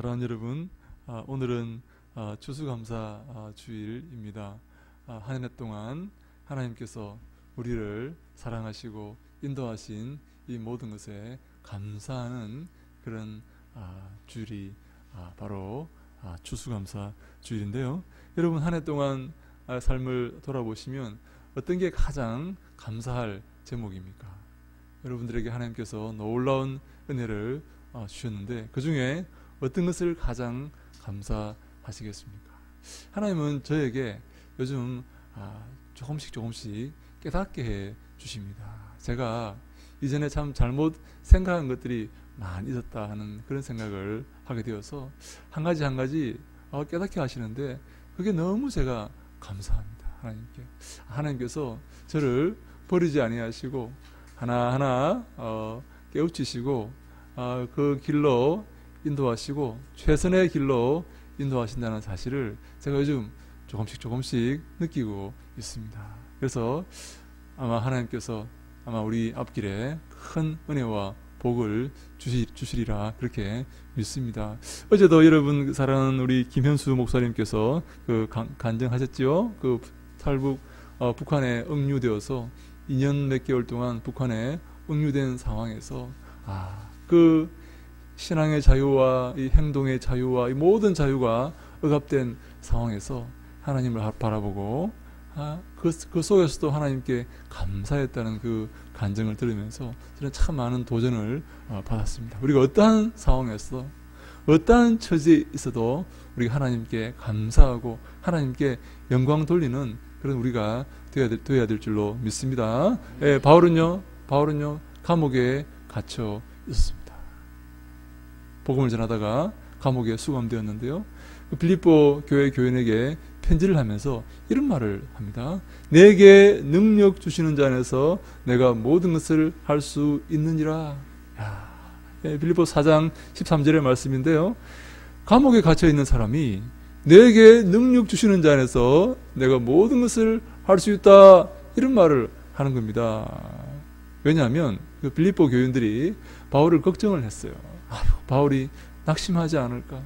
사랑하는 여러분, 오늘은 추수감사 주일입니다. 한 해 동안 하나님께서 우리를 사랑하시고 인도하신 이 모든 것에 감사하는 그런 주일이 바로 추수감사 주일인데요. 여러분, 한 해 동안 삶을 돌아보시면 어떤 게 가장 감사할 제목입니까? 여러분들에게 하나님께서 놀라운 은혜를 주셨는데 그 중에 어떤 것을 가장 감사하시겠습니까? 하나님은 저에게 요즘 조금씩 깨닫게 해 주십니다. 제가 이전에 참 잘못 생각한 것들이 많이 있었다 하는 그런 생각을 하게 되어서 한 가지 깨닫게 하시는데 그게 너무 제가 감사합니다. 하나님께서 저를 버리지 아니하시고 하나하나 깨우치시고 그 길로 인도하시고 최선의 길로 인도하신다는 사실을 제가 요즘 조금씩 느끼고 있습니다. 그래서 아마 하나님께서 우리 앞길에 큰 은혜와 복을 주시리라 그렇게 믿습니다. 어제도 여러분 사랑하는 우리 김현수 목사님께서 그 간증하셨지요. 그 탈북 북한에 억류되어서 2년 몇 개월 동안 북한에 억류된 상황에서 그 신앙의 자유와 이 행동의 자유와 이 모든 자유가 억압된 상황에서 하나님을 바라보고 그 속에서도 하나님께 감사했다는 그 간증을 들으면서 저는 참 많은 도전을 받았습니다. 우리가 어떠한 상황에서 어떠한 처지에 있어도 우리가 하나님께 감사하고 하나님께 영광 돌리는 그런 우리가 되어야 될 줄로 믿습니다. 바울은요 감옥에 갇혀 있었습니다. 복음을 전하다가 감옥에 수감되었는데요. 빌립보 교회 교인에게 편지를 하면서 이런 말을 합니다. 내게 능력 주시는 자 안에서 내가 모든 것을 할 수 있느니라. 빌립보 4장 13절의 말씀인데요. 감옥에 갇혀 있는 사람이 내게 능력 주시는 자 안에서 내가 모든 것을 할 수 있다 이런 말을 하는 겁니다. 왜냐하면 그 빌립보 교인들이 바울을 걱정을 했어요. 바울이 낙심하지 않을까?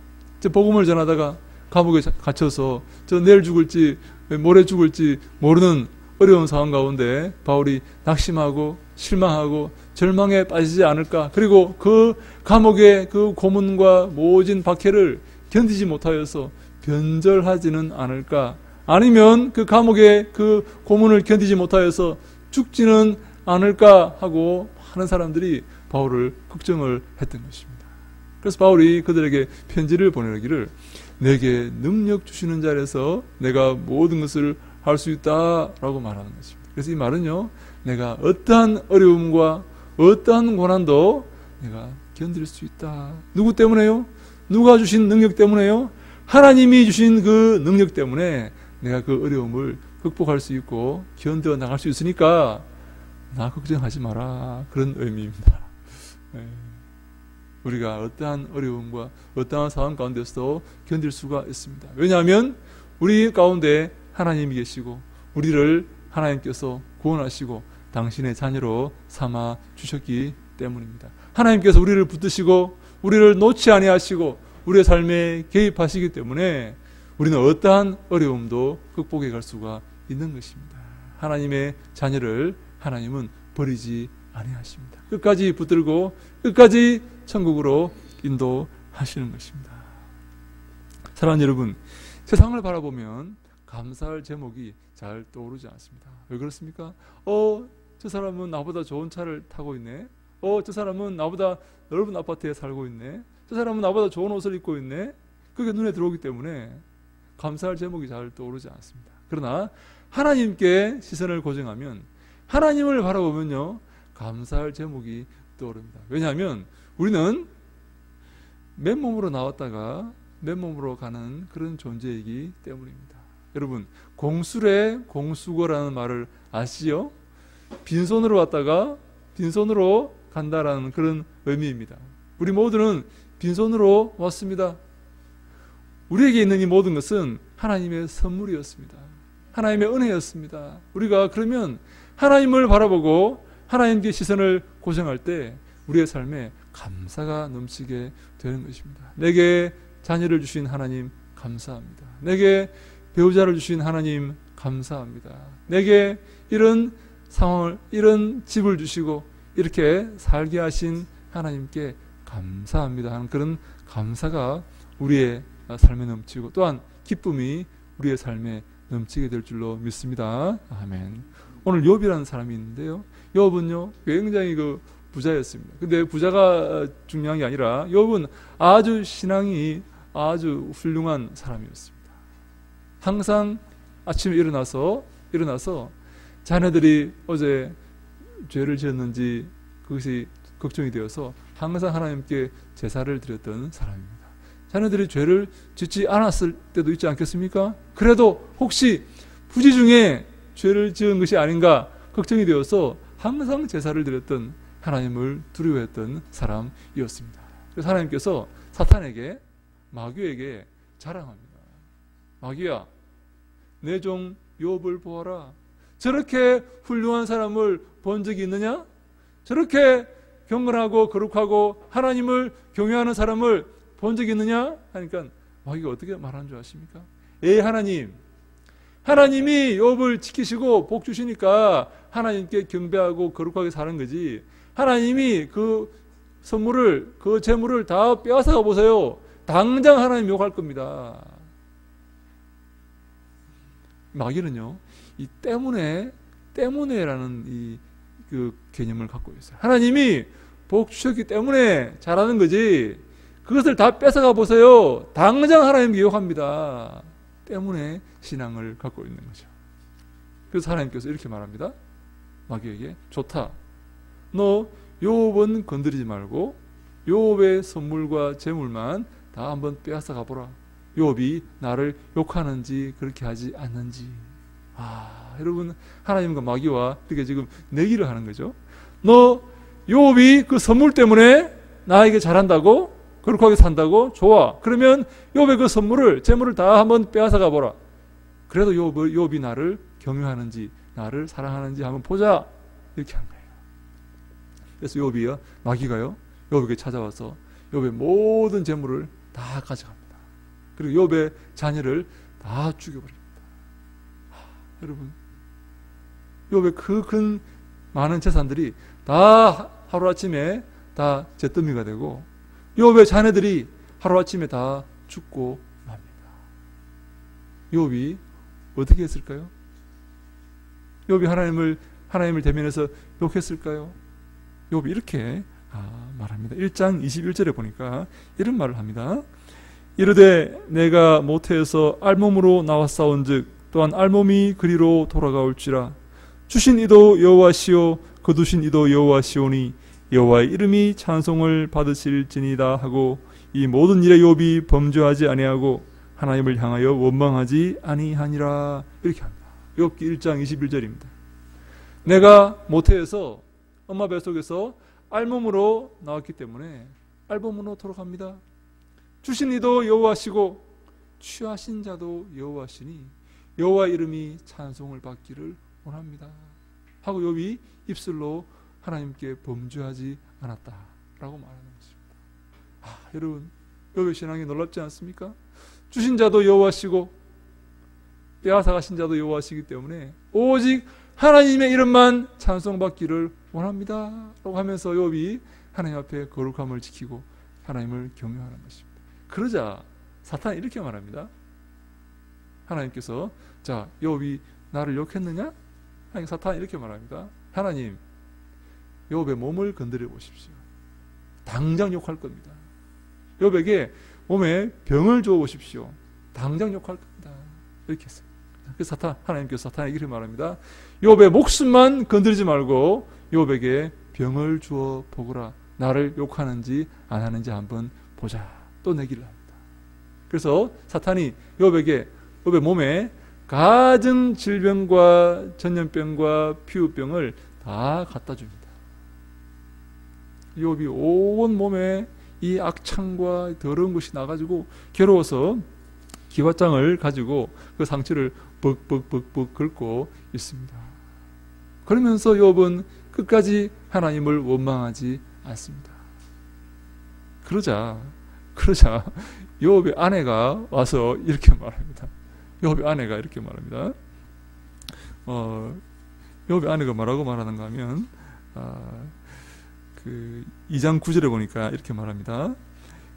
복음을 전하다가 감옥에 갇혀서 내일 죽을지 모레 죽을지 모르는 어려운 상황 가운데 바울이 낙심하고 실망하고 절망에 빠지지 않을까? 그리고 그 감옥의 그 고문과 모진 박해를 견디지 못하여서 변절하지는 않을까? 아니면 그 감옥의 그 고문을 견디지 못하여서 죽지는 않을까 하고 많은 사람들이 바울을 걱정을 했던 것입니다. 그래서 바울이 그들에게 편지를 보내기를 내게 능력 주시는 자에서 내가 모든 것을 할 수 있다라고 말하는 것입니다. 그래서 이 말은요, 내가 어떠한 어려움과 어떠한 고난도 내가 견딜 수 있다. 누구 때문에요? 누가 주신 능력 때문에요? 하나님이 주신 그 능력 때문에 내가 그 어려움을 극복할 수 있고 견뎌 나갈 수 있으니까 나 걱정하지 마라. 그런 의미입니다. 우리가 어떠한 어려움과 어떠한 상황 가운데서도 견딜 수가 있습니다. 왜냐하면 우리 가운데 하나님이 계시고 우리를 하나님께서 구원하시고 당신의 자녀로 삼아 주셨기 때문입니다. 하나님께서 우리를 붙드시고 우리를 놓지 아니하시고 우리의 삶에 개입하시기 때문에 우리는 어떠한 어려움도 극복해 갈 수가 있는 것입니다. 하나님의 자녀를 하나님은 버리지 아니하십니다. 끝까지 붙들고 끝까지 천국으로 인도하시는 것입니다. 사랑하는 여러분, 세상을 바라보면 감사할 제목이 잘 떠오르지 않습니다. 왜 그렇습니까? 저 사람은 나보다 좋은 차를 타고 있네. 저 사람은 나보다 넓은 아파트에 살고 있네. 저 사람은 나보다 좋은 옷을 입고 있네. 그게 눈에 들어오기 때문에 감사할 제목이 잘 떠오르지 않습니다. 그러나 하나님께 시선을 고정하면 하나님을 바라보면요 감사할 제목이 떠오릅니다. 왜냐하면 우리는 맨몸으로 나왔다가 맨몸으로 가는 그런 존재이기 때문입니다. 여러분, 공술의 공수거라는 말을 아시죠? 빈손으로 왔다가 빈손으로 간다라는 그런 의미입니다. 우리 모두는 빈손으로 왔습니다. 우리에게 있는 이 모든 것은 하나님의 선물이었습니다. 하나님의 은혜였습니다. 우리가 그러면 하나님을 바라보고 하나님께 시선을 고정할 때 우리의 삶에 감사가 넘치게 되는 것입니다. 내게 자녀를 주신 하나님 감사합니다. 내게 배우자를 주신 하나님 감사합니다. 내게 이런 상황을, 이런 집을 주시고 이렇게 살게 하신 하나님께 감사합니다 하는 그런 감사가 우리의 삶에 넘치고 또한 기쁨이 우리의 삶에 넘치게 될 줄로 믿습니다. 아멘. 오늘 욥이라는 사람이 있는데요. 욥은요 굉장히 부자였습니다. 근데 부자가 중요한 게 아니라 욥은 아주 신앙이 아주 훌륭한 사람이었습니다. 항상 아침에 일어나서 자녀들이 어제 죄를 지었는지 그것이 걱정이 되어서 항상 하나님께 제사를 드렸던 사람입니다. 자녀들이 죄를 짓지 않았을 때도 있지 않겠습니까? 그래도 혹시 부지 중에 죄를 지은 것이 아닌가 걱정이 되어서 항상 제사를 드렸던 하나님을 두려워했던 사람이었습니다. 그래서 하나님께서 사탄에게, 마귀에게 자랑합니다. 마귀야, 내 종 욥을 보아라. 저렇게 훌륭한 사람을 본 적이 있느냐? 저렇게 경건하고 거룩하고 하나님을 경외하는 사람을 본 적이 있느냐? 하니까 마귀가 어떻게 말하는 줄 아십니까? 하나님이 욥을 지키시고 복 주시니까 하나님께 경배하고 거룩하게 사는 거지. 하나님이 그 선물을, 그 재물을 다 빼앗아가 보세요. 당장 하나님 욕할 겁니다. 마귀는요, 이 때문에라는 그 개념을 갖고 있어요. 하나님이 복 주셨기 때문에 잘하는 거지. 그것을 다 뺏어가 보세요. 당장 하나님께 욕합니다. 때문에 신앙을 갖고 있는 거죠. 그래서 하나님께서 이렇게 말합니다. 마귀에게, 좋다. 너 욥은 건드리지 말고 욥의 선물과 재물만 다 한번 빼앗아 가보라. 욥이 나를 욕하는지 그렇게 하지 않는지. 여러분, 하나님과 마귀와 이렇게 지금 내기를 하는 거죠. 너 욥이 그 선물 때문에 나에게 잘한다고? 거룩하게 산다고? 좋아. 그러면 욥의 그 선물을, 재물을 다 한번 빼앗아 가보라. 그래도 욥이 나를 경외하는지 나를 사랑하는지 한번 보자. 이렇게 한 거예요. 그래서 욥이요, 마귀가요, 욥에게 찾아와서 욥의 모든 재물을 다 가져갑니다. 그리고 욥의 자녀를 다 죽여버립니다. 여러분, 욥의 그 많은 재산들이 다 하루아침에 다 잿더미가 되고 욥의 자녀들이 하루아침에 다 죽고 맙니다. 욥이 어떻게 했을까요? 욥이 하나님을 대면해서 욕했을까요? 욥이 이렇게 말합니다. 1장 21절에 보니까 이런 말을 합니다. 이르되 내가 모태에서 알몸으로 나왔사온즉 또한 알몸이 그리로 돌아가올지라. 주신 이도 여호와시오 거두신 이도 여호와시오니 여호와의 이름이 찬송을 받으실지니이다 하고 이 모든 일에 욥이 범죄하지 아니하고 하나님을 향하여 원망하지 아니하니라. 이렇게 합니다. 욥기 1장 21절입니다. 내가 모태에서 엄마 뱃속에서 알몸으로 나왔기 때문에 알몸으로 돌아갑니다. 주신 이도 여호와시고 취하신 자도 여호와시니 여호와의 이름이 찬송을 받기를 원합니다. 하고 욥이 입술로 하나님께 범죄하지 않았다라고 말하는 것입니다. 여러분, 욥의 신앙이 놀랍지 않습니까? 주신 자도 여호와시고 빼앗아가신 자도 여호와시기 때문에 오직 하나님의 이름만 찬송받기를 원합니다 라고 하면서 욥이 하나님 앞에 거룩함을 지키고 하나님을 경외하는 것입니다. 그러자 사탄이 이렇게 말합니다. 하나님께서, 자, 욥이 나를 욕했느냐? 사탄이 이렇게 말합니다. 하나님, 욥의 몸을 건드려 보십시오. 당장 욕할 겁니다. 욥에게 몸에 병을 주어 보십시오. 당장 욕할 겁니다. 이렇게 했어요. 그래서 하나님께서 사탄에게 이렇게 말합니다. 욥의 목숨만 건드리지 말고 욥에게 병을 주어 보거라. 나를 욕하는지 안 하는지 한번 보자. 또 내기를 합니다. 그래서 사탄이 욥의 몸에 가증 질병과 전염병과 피부병을 다 갖다 줍니다. 욥이 온 몸에 이 악창과 더러운 것이 나가지고 괴로워서 기와장을 가지고 그 상처를 벅벅벅벅 긁고 있습니다. 그러면서 욥은 끝까지 하나님을 원망하지 않습니다. 그러자 욥의 아내가 와서 이렇게 말합니다. 욥의 아내가 이렇게 말합니다. 욥의 아내가 뭐라고 말하는가 하면 그 2장 9절에 보니까 이렇게 말합니다.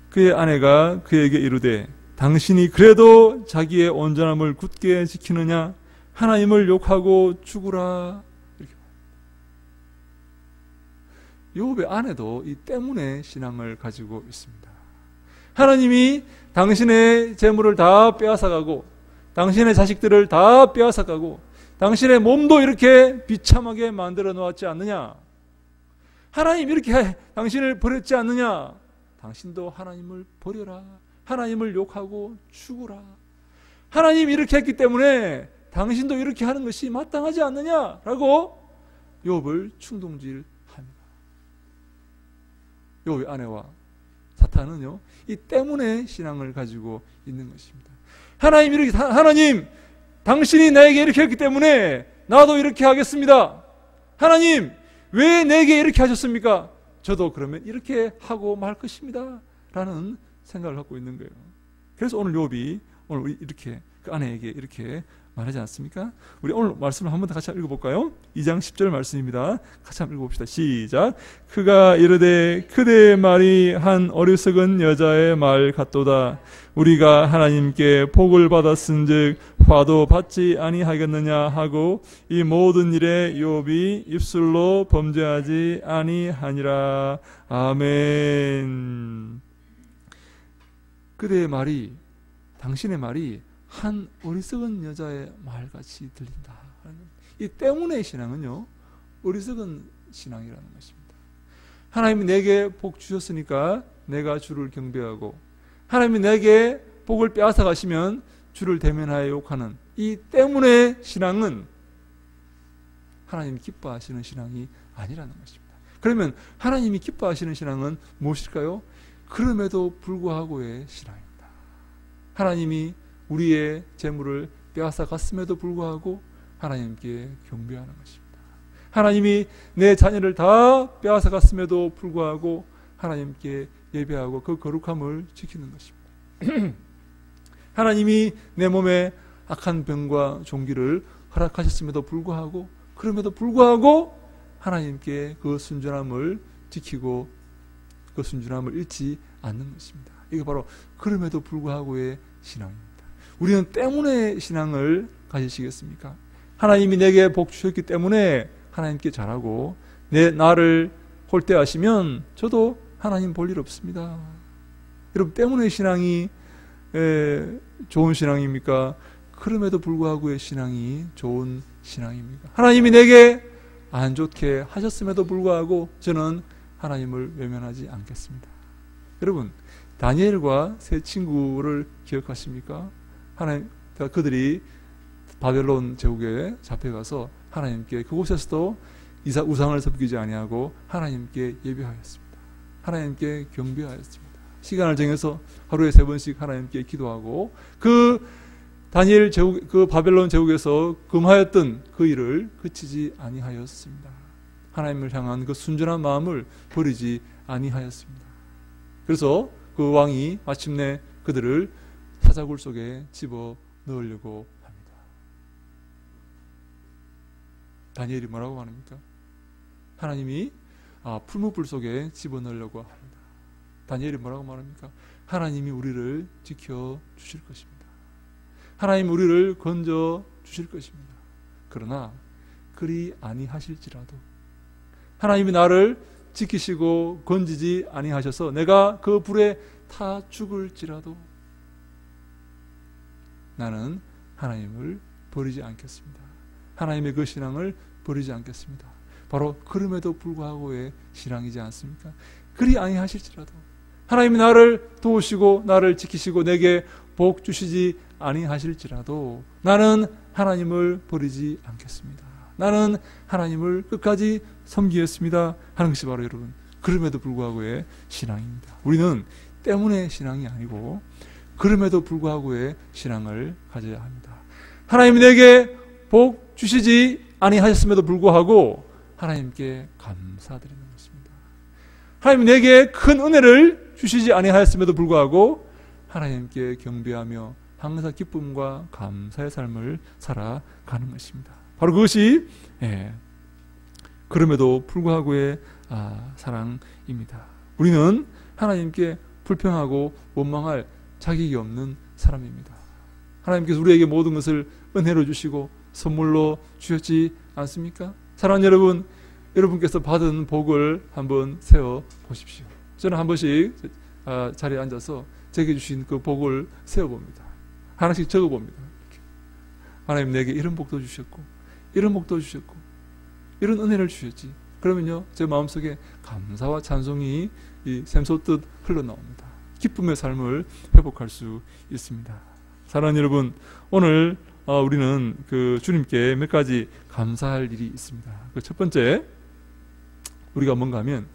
그의 아내가 그에게 이르되 당신이 그래도 자기의 온전함을 굳게 지키느냐? 하나님을 욕하고 죽으라. 이렇게 말합니다. 욥의 아내도 이 때문에 신앙을 가지고 있습니다. 하나님이 당신의 재물을 다 빼앗아가고 당신의 자식들을 다 빼앗아가고 당신의 몸도 이렇게 비참하게 만들어 놓았지 않느냐? 하나님 이렇게 당신을 버렸지 않느냐? 당신도 하나님을 버려라. 하나님을 욕하고 죽으라. 하나님 이렇게 했기 때문에 당신도 이렇게 하는 것이 마땅하지 않느냐라고 욥을 충동질합니다. 욥의 아내와 사탄은요, 이 때문에 신앙을 가지고 있는 것입니다. 하나님, 당신이 나에게 이렇게 했기 때문에 나도 이렇게 하겠습니다. 하나님, 왜 내게 이렇게 하셨습니까? 저도 그러면 이렇게 하고 말 것입니다. 라는 생각을 갖고 있는 거예요. 그래서 오늘 욥이 오늘 이렇게 그 아내에게 이렇게 말하지 않습니까? 우리 오늘 말씀을 한 번 더 같이 읽어볼까요? 2장 10절 말씀입니다. 같이 한번 읽어봅시다. 시작. 그가 이르되 그대의 말이 한 어리석은 여자의 말 같도다. 우리가 하나님께 복을 받았은즉 화도 받지 아니하겠느냐 하고 이 모든 일에 욥이 입술로 범죄하지 아니하니라. 아멘. 그대의 말이, 당신의 말이 한 어리석은 여자의 말같이 들린다. 이 때문에 신앙은요, 어리석은 신앙이라는 것입니다. 하나님이 내게 복 주셨으니까 내가 주를 경배하고, 하나님이 내게 복을 빼앗아 가시면 주를 대면하여 욕하는 이 때문에 신앙은 하나님이 기뻐하시는 신앙이 아니라는 것입니다. 그러면 하나님이 기뻐하시는 신앙은 무엇일까요? 그럼에도 불구하고의 신앙입니다. 하나님이 우리의 재물을 빼앗아 갔음에도 불구하고 하나님께 경배하는 것입니다. 하나님이 내 자녀를 다 빼앗아 갔음에도 불구하고 하나님께 예배하고 그 거룩함을 지키는 것입니다. 하나님이 내 몸에 악한 병과 종기를 허락하셨음에도 불구하고, 그럼에도 불구하고 하나님께 그 순전함을 지키고 그 순전함을 잃지 않는 것입니다. 이게 바로 그럼에도 불구하고의 신앙입니다. 우리는 때문에 신앙을 가지시겠습니까? 하나님이 내게 복 주셨기 때문에 하나님께 잘하고 나를 홀대하시면 저도 하나님 볼 일 없습니다. 여러분, 때문에 신앙이 좋은 신앙입니까? 그럼에도 불구하고의 신앙이 좋은 신앙입니까? 하나님이 내게 안 좋게 하셨음에도 불구하고 저는 하나님을 외면하지 않겠습니다. 여러분, 다니엘과 세 친구를 기억하십니까? 그들이 바벨론 제국에 잡혀가서 하나님께 그곳에서도 우상을 섬기지 아니하고 하나님께 예배하였습니다. 하나님께 경배하였습니다. 시간을 정해서 하루에 3번씩 하나님께 기도하고 그 다니엘 제국, 그 바벨론 제국에서 금하였던 그 일을 그치지 아니하였습니다. 하나님을 향한 그 순전한 마음을 버리지 아니하였습니다. 그래서 그 왕이 마침내 그들을 사자굴 속에 집어 넣으려고 합니다. 다니엘이 뭐라고 말합니까? 하나님이 풀무불 속에 집어 넣으려고 합니다. 다니엘이 뭐라고 말합니까? 하나님이 우리를 지켜 주실 것입니다. 하나님 우리를 건져 주실 것입니다. 그러나 그리 아니하실지라도, 하나님이 나를 지키시고 건지지 아니하셔서 내가 그 불에 타 죽을지라도 나는 하나님을 버리지 않겠습니다. 하나님의 그 신앙을 버리지 않겠습니다. 바로 그럼에도 불구하고의 신앙이지 않습니까? 그리 아니하실지라도, 하나님이 나를 도우시고 나를 지키시고 내게 복 주시지 아니하실지라도 나는 하나님을 버리지 않겠습니다. 나는 하나님을 끝까지 섬기겠습니다 하는 것이 바로 여러분, 그럼에도 불구하고의 신앙입니다. 우리는 때문에 신앙이 아니고 그럼에도 불구하고의 신앙을 가져야 합니다. 하나님이 내게 복 주시지 아니하셨음에도 불구하고 하나님께 감사드리는 것입니다. 하나님이 내게 큰 은혜를 주시지 아니하였음에도 불구하고 하나님께 경배하며 항상 기쁨과 감사의 삶을 살아가는 것입니다. 바로 그것이 그럼에도 불구하고의 사랑입니다. 우리는 하나님께 불평하고 원망할 자격이 없는 사람입니다. 하나님께서 우리에게 모든 것을 은혜로 주시고 선물로 주셨지 않습니까? 사랑하는 여러분, 여러분께서 받은 복을 한번 세워 보십시오. 저는 한 번씩 자리에 앉아서 제게 주신 그 복을 세어봅니다. 하나씩 적어봅니다. 하나님 내게 이런 복도 주셨고 이런 복도 주셨고 이런 은혜를 주셨지. 그러면요 제 마음속에 감사와 찬송이 샘솟듯 흘러나옵니다. 기쁨의 삶을 회복할 수 있습니다. 사랑하는 여러분, 오늘 우리는 그 주님께 몇 가지 감사할 일이 있습니다. 그 첫 번째, 우리가 뭔가 하면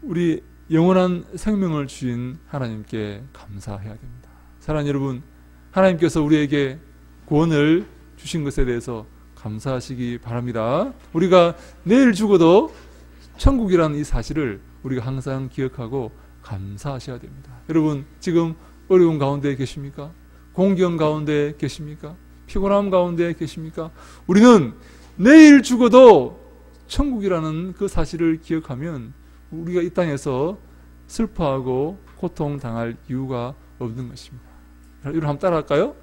우리 영원한 생명을 주신 하나님께 감사해야 됩니다. 사랑하는 여러분, 하나님께서 우리에게 구원을 주신 것에 대해서 감사하시기 바랍니다. 우리가 내일 죽어도 천국이라는 이 사실을 우리가 항상 기억하고 감사하셔야 됩니다. 여러분, 지금 어려운 가운데 계십니까? 공경 가운데 계십니까? 피곤함 가운데 계십니까? 우리는 내일 죽어도 천국이라는 그 사실을 기억하면 우리가 이 땅에서 슬퍼하고 고통당할 이유가 없는 것입니다. 여러분 한번 따라할까요?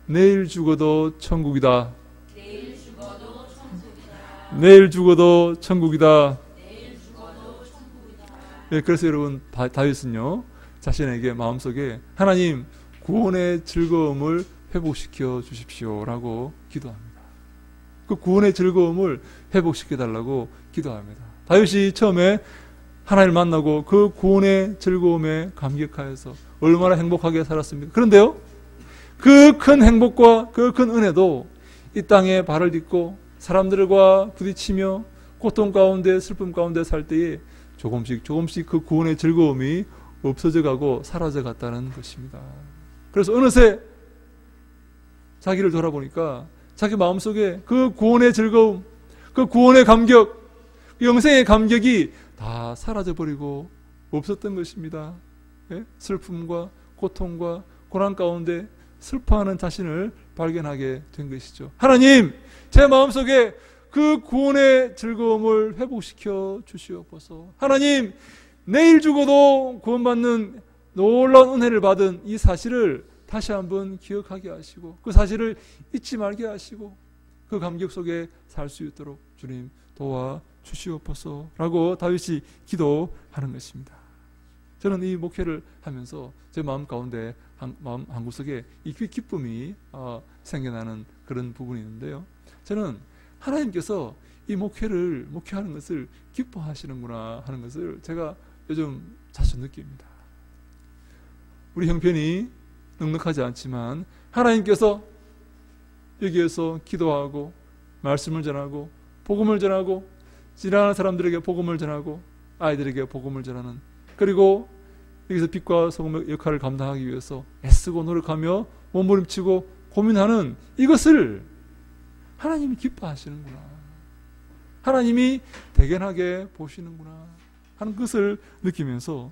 내일 죽어도 천국이다. 내일 죽어도 천국이다. 내일 죽어도 천국이다. 내일 죽어도 천국이다. 네, 그래서 여러분 다윗은요 자신에게 마음속에 하나님 구원의 즐거움을 회복시켜 주십시오라고 기도합니다. 그 구원의 즐거움을 회복시켜 달라고 기도합니다. 다윗이 처음에 하나님을 만나고 그 구원의 즐거움에 감격하여서 얼마나 행복하게 살았습니까? 그런데요, 그 큰 행복과 그 큰 은혜도 이 땅에 발을 딛고 사람들과 부딪히며 고통 가운데 슬픔 가운데 살 때에 조금씩 그 구원의 즐거움이 없어져 가고 사라져 갔다는 것입니다. 그래서 어느새 자기를 돌아보니까 자기 마음속에 그 구원의 즐거움, 그 구원의 감격, 영생의 감격이 다 사라져버리고 없었던 것입니다. 슬픔과 고통과 고난 가운데 슬퍼하는 자신을 발견하게 된 것이죠. 하나님, 제 마음속에 그 구원의 즐거움을 회복시켜 주시옵소서. 하나님, 내일 죽어도 구원받는 놀라운 은혜를 받은 이 사실을 다시 한번 기억하게 하시고 그 사실을 잊지 말게 하시고 그 감격 속에 살 수 있도록 주님 도와주시옵소서 라고 다윗이 기도하는 것입니다. 저는 이 목회를 하면서 제 마음 가운데 마음 한구석에 이 기쁨이 생겨나는 그런 부분이 있는데요. 저는 하나님께서 이 목회하는 것을 기뻐하시는구나 하는 것을 제가 요즘 자주 느낍니다. 우리 형편이 넉넉하지 않지만 하나님께서 여기에서 기도하고 말씀을 전하고 복음을 전하고 지나가는 사람들에게 복음을 전하고 아이들에게 복음을 전하는, 그리고 여기서 빛과 소금의 역할을 감당하기 위해서 애쓰고 노력하며 몸부림치고 고민하는 이것을 하나님이 기뻐하시는구나, 하나님이 대견하게 보시는구나 하는 것을 느끼면서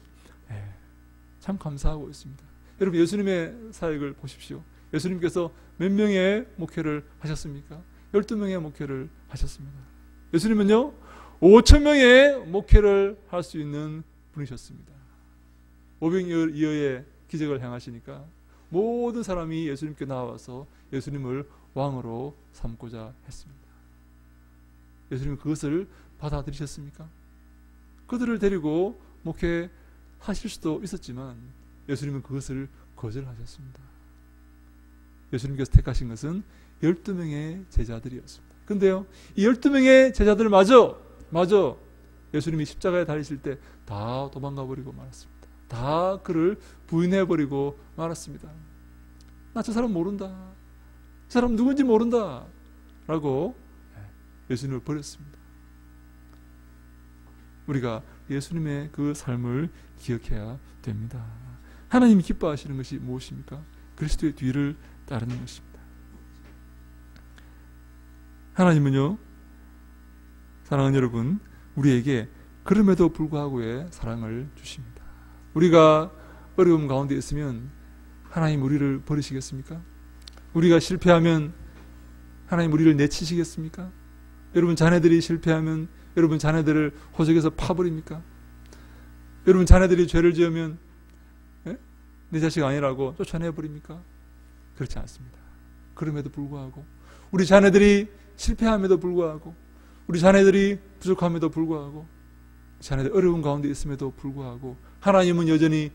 참 감사하고 있습니다. 여러분, 예수님의 사역을 보십시오. 예수님께서 몇 명의 목회를 하셨습니까? 12명의 목회를 하셨습니다. 예수님은요 5,000명의 목회를 할 수 있는 분이셨습니다. 오병이어의 기적을 행하시니까 모든 사람이 예수님께 나와서 예수님을 왕으로 삼고자 했습니다. 예수님은 그것을 받아들이셨습니까? 그들을 데리고 목회하실 수도 있었지만 예수님은 그것을 거절하셨습니다. 예수님께서 택하신 것은 12명의 제자들이었습니다. 근데요, 이 12명의 제자들마저 예수님이 십자가에 달리실 때 다 도망가 버리고 말았습니다. 다 그를 부인해 버리고 말았습니다. 나 저 사람 모른다, 저 사람 누군지 모른다 라고 예수님을 버렸습니다. 우리가 예수님의 그 삶을 기억해야 됩니다. 하나님이 기뻐하시는 것이 무엇입니까? 그리스도의 뒤를 따르는 것입니다. 하나님은요, 사랑하는 여러분, 우리에게 그럼에도 불구하고의 사랑을 주십니다. 우리가 어려움 가운데 있으면 하나님 우리를 버리시겠습니까? 우리가 실패하면 하나님 우리를 내치시겠습니까? 여러분 자녀들이 실패하면 여러분 자녀들을 호적에서 파버립니까? 여러분 자녀들이 죄를 지으면 내 자식 아니라고 쫓아내버립니까? 그렇지 않습니다. 그럼에도 불구하고 우리 자녀들이 실패함에도 불구하고 우리 자녀들이 부족함에도 불구하고 자녀들 어려운 가운데 있음에도 불구하고 하나님은 여전히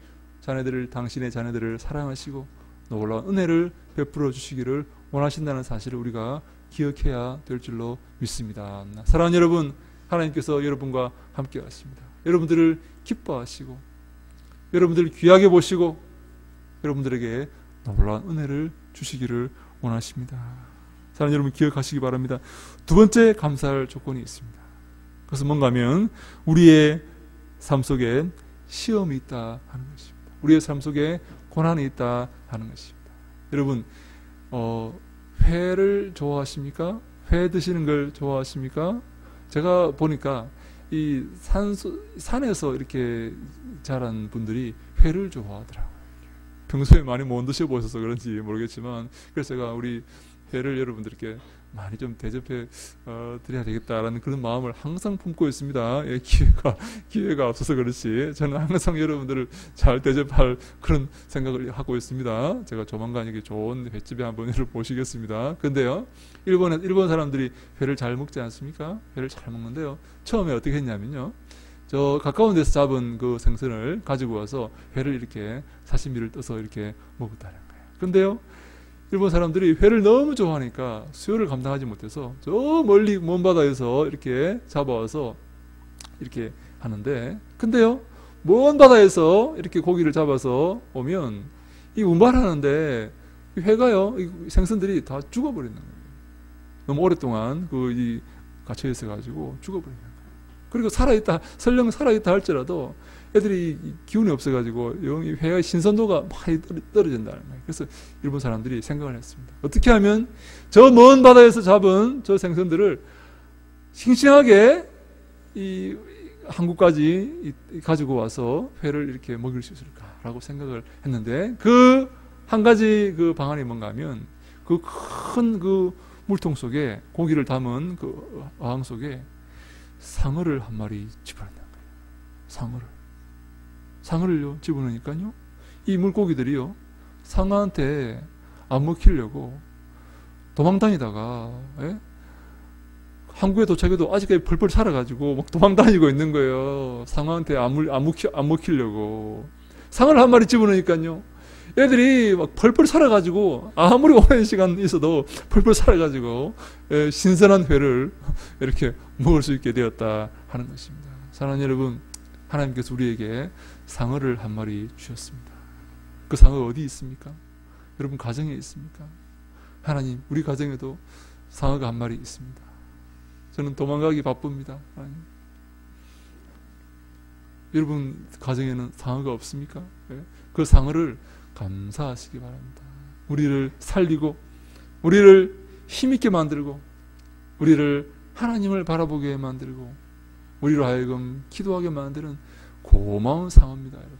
당신의 자녀들을 사랑하시고 놀라운 은혜를 베풀어 주시기를 원하신다는 사실을 우리가 기억해야 될 줄로 믿습니다. 사랑하는 여러분, 하나님께서 여러분과 함께 하십니다. 여러분들을 기뻐하시고 여러분들을 귀하게 보시고 여러분들에게 놀라운 은혜를 주시기를 원하십니다. 사랑하는 여러분 기억하시기 바랍니다. 두 번째 감사할 조건이 있습니다. 그것은 뭔가 하면 우리의 삶 속에 시험이 있다 하는 것입니다. 우리의 삶 속에 고난이 있다 하는 것입니다. 여러분 회를 좋아하십니까? 회 드시는 걸 좋아하십니까? 제가 보니까 이 산에서 이렇게 자란 분들이 회를 좋아하더라고요. 평소에 많이 못 드셔보셔서 그런지 모르겠지만 그래서 제가 우리 회를 여러분들께 많이 좀 대접해 드려야 되겠다라는 그런 마음을 항상 품고 있습니다. 예, 기회가 없어서 그렇지 저는 항상 여러분들을 잘 대접할 그런 생각을 하고 있습니다. 제가 조만간 여기 좋은 횟집에 한번 여러분 모시겠습니다. 근데요, 일본 사람들이 회를 잘 먹지 않습니까? 회를 잘 먹는데요, 처음에 어떻게 했냐면요, 저 가까운 데서 잡은 그 생선을 가지고 와서 회를 이렇게 사시미를 떠서 이렇게 먹었다는 거예요. 근데요, 일본 사람들이 회를 너무 좋아하니까 수요를 감당하지 못해서 저 멀리 먼 바다에서 이렇게 잡아와서 이렇게 하는데, 근데요, 먼 바다에서 이렇게 고기를 잡아서 오면 이 운반하는데 이 회가요, 이 생선들이 다 죽어버리는 거예요. 너무 오랫동안 이 갇혀 있어 가지고 죽어버리는 거예요. 그리고 설령 살아있다 할지라도 애들이 기운이 없어가지고 이 회의 신선도가 많이 떨어진다는 거예요. 그래서 일본 사람들이 생각을 했습니다. 어떻게 하면 저 먼 바다에서 잡은 저 생선들을 싱싱하게 이 한국까지 가지고 와서 회를 이렇게 먹일 수 있을까라고 생각을 했는데, 그 한 가지 그 방안이 뭔가 하면 그 큰 그 물통 속에 고기를 담은 그 어항 속에 상어를 한 마리 집어넣는 거예요. 상어를요 집어넣으니까요, 이 물고기들이요 상어한테 안 먹히려고 도망다니다가 한국에 도착해도 아직까지 펄펄 살아가지고 막 도망다니고 있는 거예요. 상어한테 안 먹히려고. 상어를 한 마리 집어넣으니까요, 애들이 막 펄펄 살아가지고 아무리 오랜 시간 있어도 펄펄 살아가지고 신선한 회를 이렇게 먹을 수 있게 되었다 하는 것입니다. 사랑하는 여러분, 하나님께서 우리에게 상어를 한 마리 주셨습니다. 그 상어가 어디 있습니까? 여러분 가정에 있습니까? 하나님, 우리 가정에도 상어가 한 마리 있습니다. 저는 도망가기 바쁩니다. 하나님, 여러분 가정에는 상어가 없습니까? 그 상어를 감사하시기 바랍니다. 우리를 살리고 우리를 힘있게 만들고 우리를 하나님을 바라보게 만들고 우리로 하여금 기도하게 만드는 고마운 상어입니다. 여러분,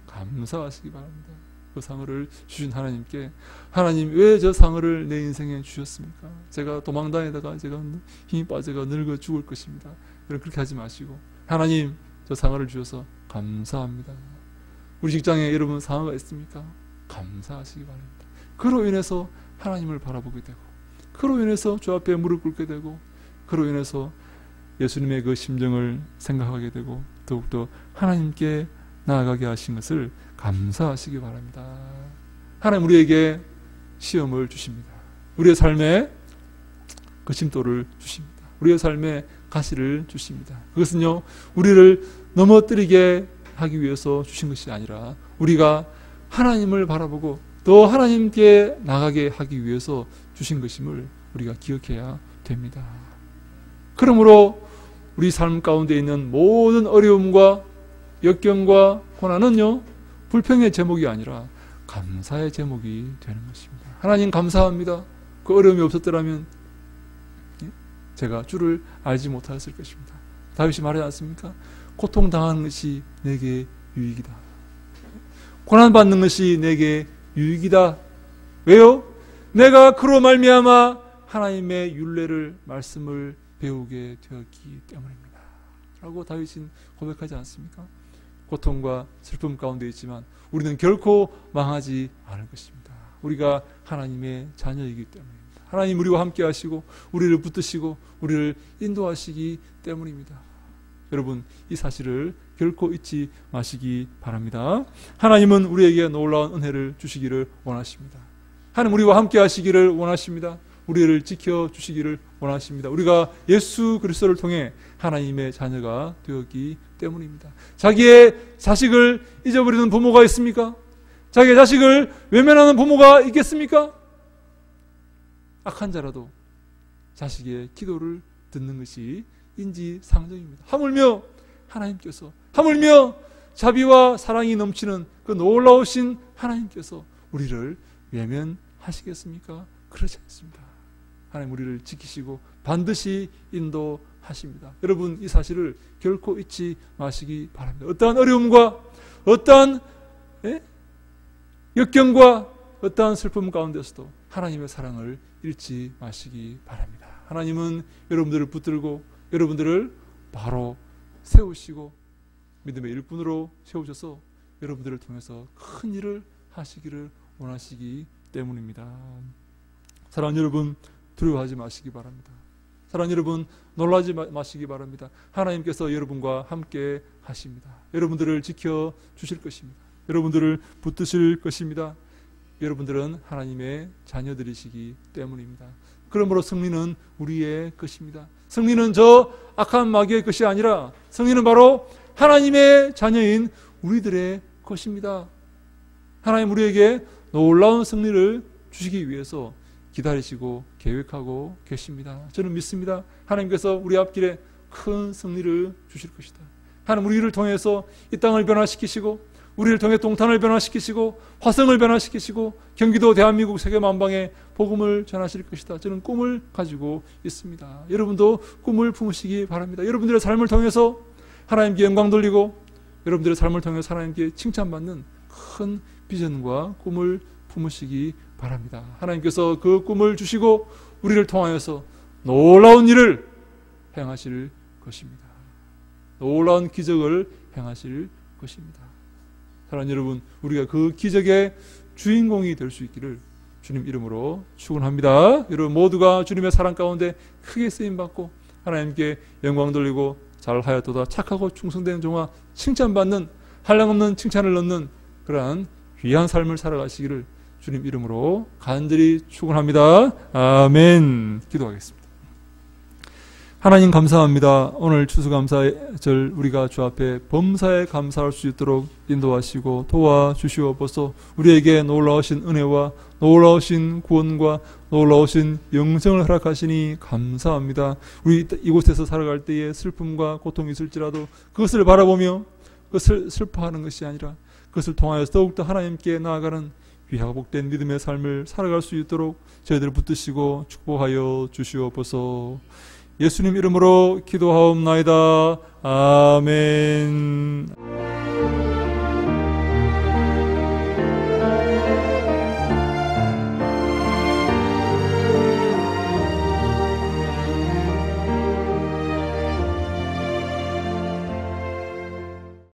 감사하시기 바랍니다. 그 상어를 주신 하나님께, 하나님 왜 저 상어를 내 인생에 주셨습니까? 제가 도망다니다가 제가 힘이 빠져가 늙어 죽을 것입니다. 여러분 그렇게 하지 마시고, 하나님 저 상어를 주셔서 감사합니다. 우리 직장에 여러분 상어가 있습니까? 감사하시기 바랍니다. 그로 인해서 하나님을 바라보게 되고, 그로 인해서 주 앞에 무릎 꿇게 되고, 그로 인해서 예수님의 그 심정을 생각하게 되고 더욱더 하나님께 나아가게 하신 것을 감사하시기 바랍니다. 하나님 우리에게 시험을 주십니다. 우리의 삶에 거침돌을 주십니다. 우리의 삶에 가시를 주십니다. 그것은요, 우리를 넘어뜨리게 하기 위해서 주신 것이 아니라 우리가 하나님을 바라보고 또 하나님께 나가게 하기 위해서 주신 것임을 우리가 기억해야 됩니다. 그러므로 우리 삶 가운데 있는 모든 어려움과 역경과 고난은요, 불평의 제목이 아니라 감사의 제목이 되는 것입니다. 하나님 감사합니다. 그 어려움이 없었더라면 제가 주를 알지 못하였을 것입니다. 다윗이 말하지 않습니까? 고통당하는 것이 내게 유익이다. 고난받는 것이 내게 유익이다. 왜요? 내가 그로 말미암아 하나님의 율례를 말씀을 배우게 되었기 때문입니다. 라고 다윗은 고백하지 않습니까? 고통과 슬픔 가운데 있지만 우리는 결코 망하지 않을 것입니다. 우리가 하나님의 자녀이기 때문입니다. 하나님 우리와 함께 하시고 우리를 붙드시고 우리를 인도하시기 때문입니다. 여러분, 이 사실을 결코 잊지 마시기 바랍니다. 하나님은 우리에게 놀라운 은혜를 주시기를 원하십니다. 하나님 우리와 함께 하시기를 원하십니다. 우리를 지켜주시기를 원하십니다. 우리가 예수 그리스도를 통해 하나님의 자녀가 되었기 때문입니다. 자기의 자식을 잊어버리는 부모가 있습니까? 자기의 자식을 외면하는 부모가 있겠습니까? 악한 자라도 자식의 기도를 듣는 것이 인지상정입니다. 하물며 하나님께서, 하물며 자비와 사랑이 넘치는 그 놀라우신 하나님께서 우리를 외면하시겠습니까? 그렇지 않습니다. 하나님 우리를 지키시고 반드시 인도하십니다. 여러분, 이 사실을 결코 잊지 마시기 바랍니다. 어떠한 어려움과 어떠한 역경과 어떠한 슬픔 가운데서도 하나님의 사랑을 잃지 마시기 바랍니다. 하나님은 여러분들을 붙들고 여러분들을 바로 세우시고 믿음의 일꾼으로 세우셔서 여러분들을 통해서 큰 일을 하시기를 원하시기 때문입니다. 사랑하는 여러분, 두려워하지 마시기 바랍니다. 사랑하는 여러분, 놀라지 마시기 바랍니다. 하나님께서 여러분과 함께 하십니다. 여러분들을 지켜주실 것입니다. 여러분들을 붙드실 것입니다. 여러분들은 하나님의 자녀들이시기 때문입니다. 그러므로 승리는 우리의 것입니다. 승리는 저 악한 마귀의 것이 아니라 승리는 바로 하나님의 자녀인 우리들의 것입니다. 하나님 우리에게 놀라운 승리를 주시기 위해서 기다리시고 계획하고 계십니다. 저는 믿습니다. 하나님께서 우리 앞길에 큰 승리를 주실 것이다. 하나님 우리를 통해서 이 땅을 변화시키시고 우리를 통해 동탄을 변화시키시고 화성을 변화시키시고 경기도, 대한민국, 세계 만방에 복음을 전하실 것이다. 저는 꿈을 가지고 있습니다. 여러분도 꿈을 품으시기 바랍니다. 여러분들의 삶을 통해서 하나님께 영광 돌리고 여러분들의 삶을 통해서 하나님께 칭찬받는 큰 비전과 꿈을 품으시기 바랍니다. 하나님께서 그 꿈을 주시고 우리를 통하여서 놀라운 일을 행하실 것입니다. 놀라운 기적을 행하실 것입니다. 사랑하는 여러분, 우리가 그 기적의 주인공이 될 수 있기를 주님 이름으로 축원합니다. 여러분 모두가 주님의 사랑 가운데 크게 쓰임받고 하나님께 영광 돌리고 잘하였도다 착하고 충성된 종아 칭찬받는 한량없는 칭찬을 넣는 그러한 귀한 삶을 살아가시기를 주님 이름으로 간절히 축원합니다. 아멘. 기도하겠습니다. 하나님 감사합니다. 오늘 추수감사절 우리가 주 앞에 범사에 감사할 수 있도록 인도하시고 도와주시옵소서. 우리에게 놀라우신 은혜와 놀라우신 구원과 놀라우신 영생을 허락하시니 감사합니다. 우리 이곳에서 살아갈 때에 슬픔과 고통이 있을지라도 그것을 바라보며 그것을 슬퍼하는 것이 아니라 그것을 통하여서 더욱더 하나님께 나아가는 귀하고 복된 믿음의 삶을 살아갈 수 있도록 저희들을 붙드시고 축복하여 주시옵소서. 예수님 이름으로 기도하옵나이다. 아멘.